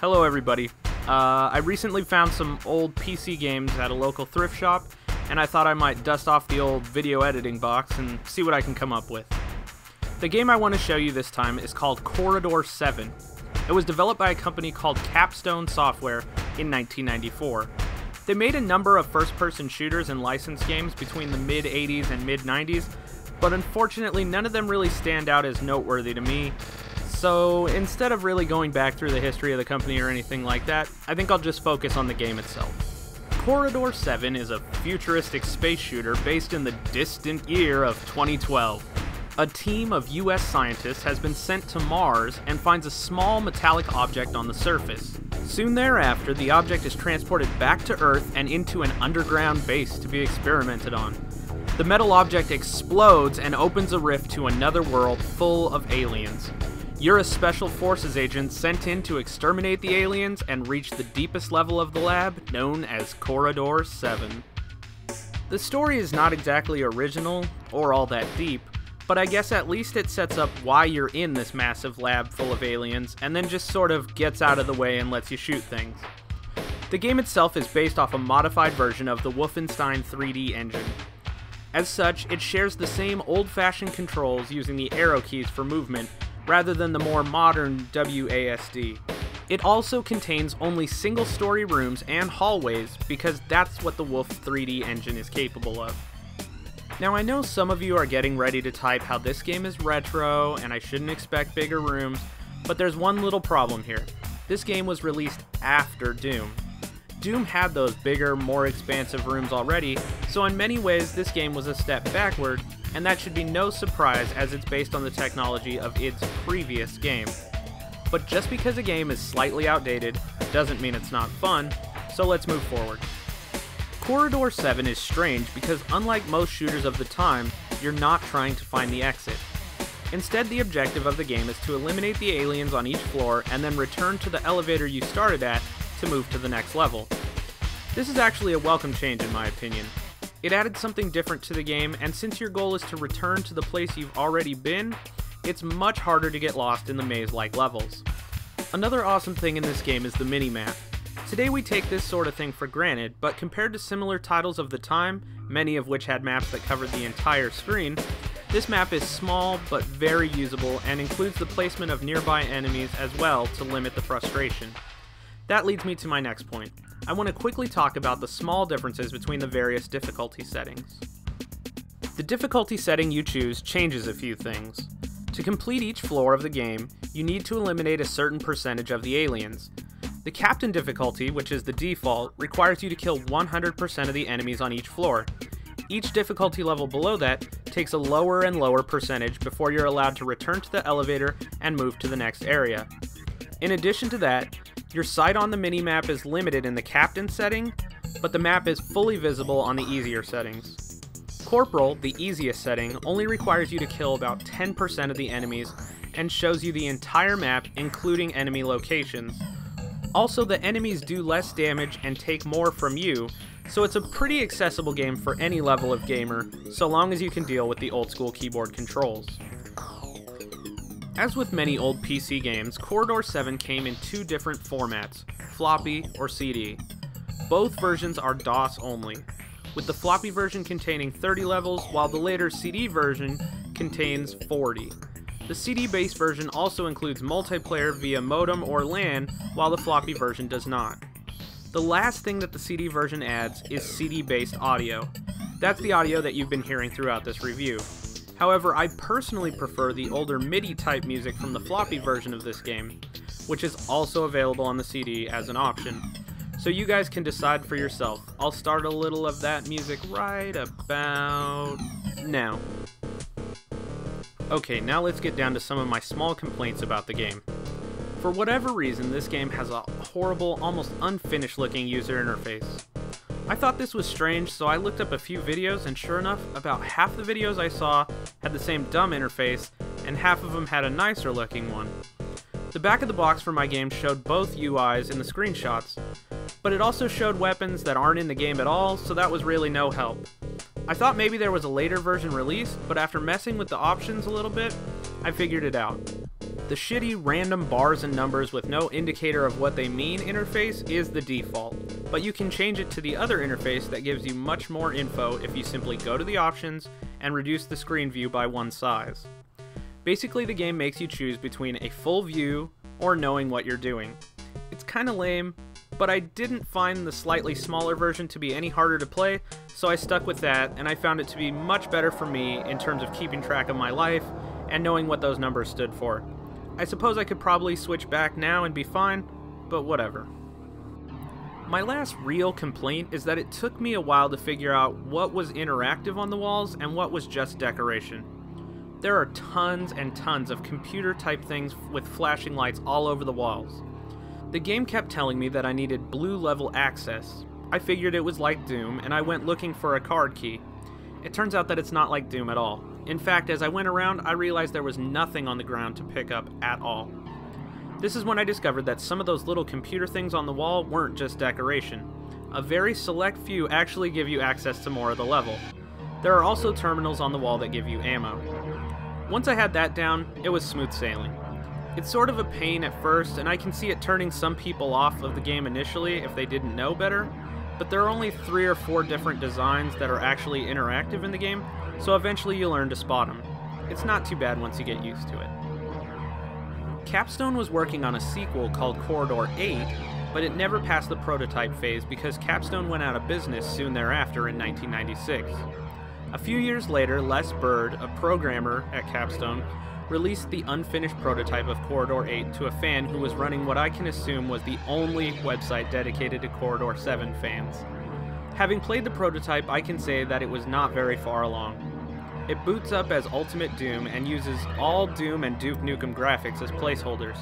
Hello everybody. I recently found some old PC games at a local thrift shop, and I thought I might dust off the old video editing box and see what I can come up with. The game I want to show you this time is called Corridor 7. It was developed by a company called Capstone Software in 1994. They made a number of first-person shooters and licensed games between the mid-80s and mid-90s, but unfortunately none of them really stand out as noteworthy to me. So instead of really going back through the history of the company or anything like that, I think I'll just focus on the game itself. Corridor 7 is a futuristic space shooter based in the distant year of 2012. A team of US scientists has been sent to Mars and finds a small metallic object on the surface. Soon thereafter, the object is transported back to Earth and into an underground base to be experimented on. The metal object explodes and opens a rift to another world full of aliens. You're a Special Forces agent sent in to exterminate the aliens and reach the deepest level of the lab, known as Corridor 7. The story is not exactly original or all that deep, but I guess at least it sets up why you're in this massive lab full of aliens, and then just sort of gets out of the way and lets you shoot things. The game itself is based off a modified version of the Wolfenstein 3D engine. As such, it shares the same old-fashioned controls using the arrow keys for movement, rather than the more modern WASD. It also contains only single-story rooms and hallways because that's what the Wolf 3D engine is capable of. Now I know some of you are getting ready to type how this game is retro and I shouldn't expect bigger rooms, but there's one little problem here. This game was released after Doom. Doom had those bigger, more expansive rooms already, so in many ways this game was a step backward, and that should be no surprise as it's based on the technology of its previous game. But just because a game is slightly outdated doesn't mean it's not fun, so let's move forward. Corridor 7 is strange because unlike most shooters of the time, you're not trying to find the exit. Instead, the objective of the game is to eliminate the aliens on each floor and then return to the elevator you started at to move to the next level. This is actually a welcome change in my opinion. It added something different to the game, and since your goal is to return to the place you've already been, it's much harder to get lost in the maze-like levels. Another awesome thing in this game is the minimap. Today we take this sort of thing for granted, but compared to similar titles of the time, many of which had maps that covered the entire screen, this map is small but very usable and includes the placement of nearby enemies as well to limit the frustration. That leads me to my next point. I want to quickly talk about the small differences between the various difficulty settings. The difficulty setting you choose changes a few things. To complete each floor of the game, you need to eliminate a certain percentage of the aliens. The Captain difficulty, which is the default, requires you to kill 100% of the enemies on each floor. Each difficulty level below that takes a lower and lower percentage before you're allowed to return to the elevator and move to the next area. In addition to that, your sight on the minimap is limited in the Captain setting, but the map is fully visible on the easier settings. Corporal, the easiest setting, only requires you to kill about 10% of the enemies and shows you the entire map, including enemy locations. Also, the enemies do less damage and take more from you, so it's a pretty accessible game for any level of gamer, so long as you can deal with the old school keyboard controls. As with many old PC games, Corridor 7 came in two different formats, floppy or CD. Both versions are DOS only, with the floppy version containing 30 levels, while the later CD version contains 40. The CD-based version also includes multiplayer via modem or LAN, while the floppy version does not. The last thing that the CD version adds is CD-based audio. That's the audio that you've been hearing throughout this review. However, I personally prefer the older MIDI-type music from the floppy version of this game, which is also available on the CD as an option. So you guys can decide for yourself. I'll start a little of that music right about now. Okay, now let's get down to some of my small complaints about the game. For whatever reason, this game has a horrible, almost unfinished looking user interface. I thought this was strange, so I looked up a few videos, and sure enough, about half the videos I saw had the same dumb interface, and half of them had a nicer looking one. The back of the box for my game showed both UIs in the screenshots, but it also showed weapons that aren't in the game at all, so that was really no help. I thought maybe there was a later version released, but after messing with the options a little bit, I figured it out. The shitty random bars and numbers with no indicator of what they mean interface is the default, but you can change it to the other interface that gives you much more info if you simply go to the options and reduce the screen view by one size. Basically, the game makes you choose between a full view or knowing what you're doing. It's kinda lame, but I didn't find the slightly smaller version to be any harder to play, so I stuck with that, and I found it to be much better for me in terms of keeping track of my life and knowing what those numbers stood for. I suppose I could probably switch back now and be fine, but whatever. My last real complaint is that it took me a while to figure out what was interactive on the walls and what was just decoration. There are tons and tons of computer-type things with flashing lights all over the walls. The game kept telling me that I needed blue-level access. I figured it was like Doom, and I went looking for a card key. It turns out that it's not like Doom at all. In fact, as I went around, I realized there was nothing on the ground to pick up at all. This is when I discovered that some of those little computer things on the wall weren't just decoration. A very select few actually give you access to more of the level. There are also terminals on the wall that give you ammo. Once I had that down, it was smooth sailing. It's sort of a pain at first, and I can see it turning some people off of the game initially if they didn't know better, but there are only 3 or 4 different designs that are actually interactive in the game, so eventually you'll learn to spot them. It's not too bad once you get used to it. Capstone was working on a sequel called Corridor 8, but it never passed the prototype phase because Capstone went out of business soon thereafter in 1996. A few years later, Les Bird, a programmer at Capstone, released the unfinished prototype of Corridor 8 to a fan who was running what I can assume was the only website dedicated to Corridor 7 fans. Having played the prototype, I can say that it was not very far along. It boots up as Ultimate Doom and uses all Doom and Duke Nukem graphics as placeholders,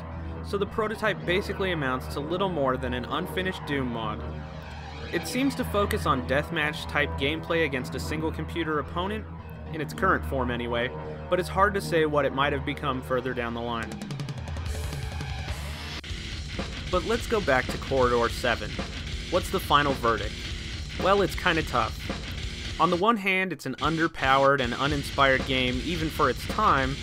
so the prototype basically amounts to little more than an unfinished Doom mod. It seems to focus on deathmatch type gameplay against a single computer opponent, in its current form anyway, but it's hard to say what it might have become further down the line. But let's go back to Corridor 7. What's the final verdict? Well, it's kinda tough. On the one hand, it's an underpowered and uninspired game even for its time,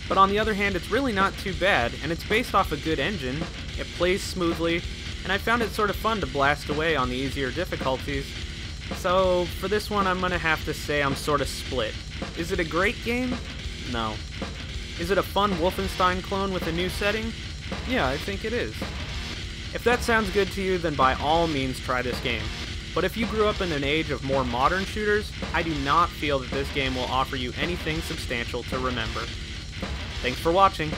but on the other hand, it's really not too bad, and it's based off a good engine, it plays smoothly, and I found it sort of fun to blast away on the easier difficulties. So, for this one, I'm gonna have to say I'm sort of split. Is it a great game? No. Is it a fun Wolfenstein clone with a new setting? Yeah, I think it is. If that sounds good to you, then by all means try this game. But if you grew up in an age of more modern shooters, I do not feel that this game will offer you anything substantial to remember. Thanks for watching.